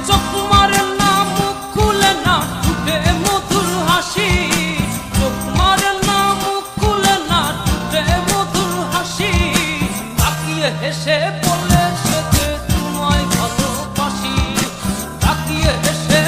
চোখ মারে না মুখ খুলে না ঠোঁটে মধুর হাসি, চোখ মারে না মুখ খুলে না ঠোঁটে মধুর হাসি, তাকিয়ে হেসে বলে সে যে তোমায় ভালোবাসি, তাকিয়ে হেসে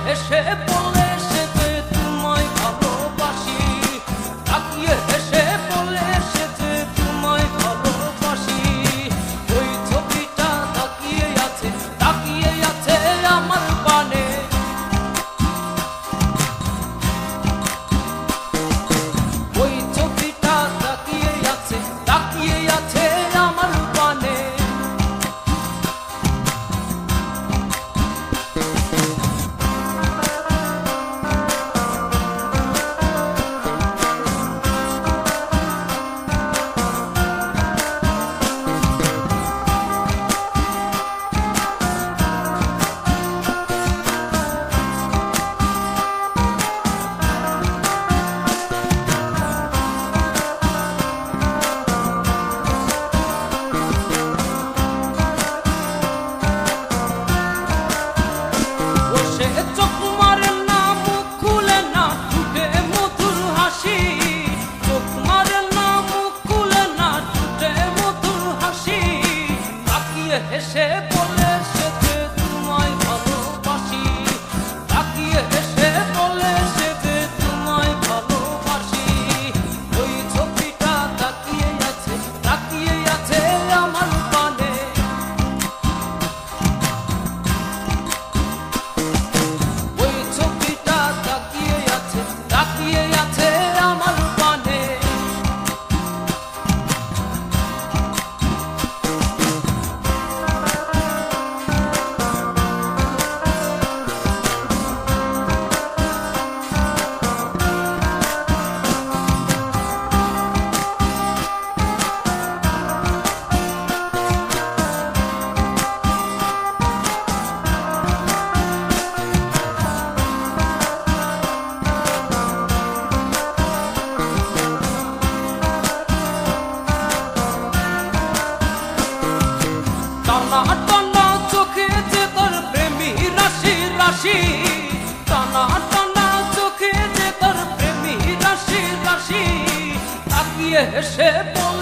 হেসে বলে সে যে তোমায় ভালোবাসি, তাকিয়ে হেসে বলে সে যে তোমায় ভালোবাসি, ওই ছবিটা তাকিয়ে আছে আমার পানে, ওই ছবিটা তাকিয়ে আছে আমার পানে। চোখ মারে না মুখ খুলে না ঠোঁটে মধুর হাসি, চোখ মারে না মুখ খুলে না ঠোঁটে মধুর হাসি, তাকিয়ে হেসে বলে সে যে তোমায় ভালোবাসি, তাকিয়ে হেসে বলে সে যে তোমায় ভালোবাসি, ওই ছবিটা তাকিয়ে আছে আমার পানে, তাকিয়ে আছে আমার পানে। টানা টানা চোখে যে তোর প্রেমী রাশি রাশি, টানা টানা চোখে যে তোর প্রেমী রাশি রাশি, তাকিয়ে হেসে বলে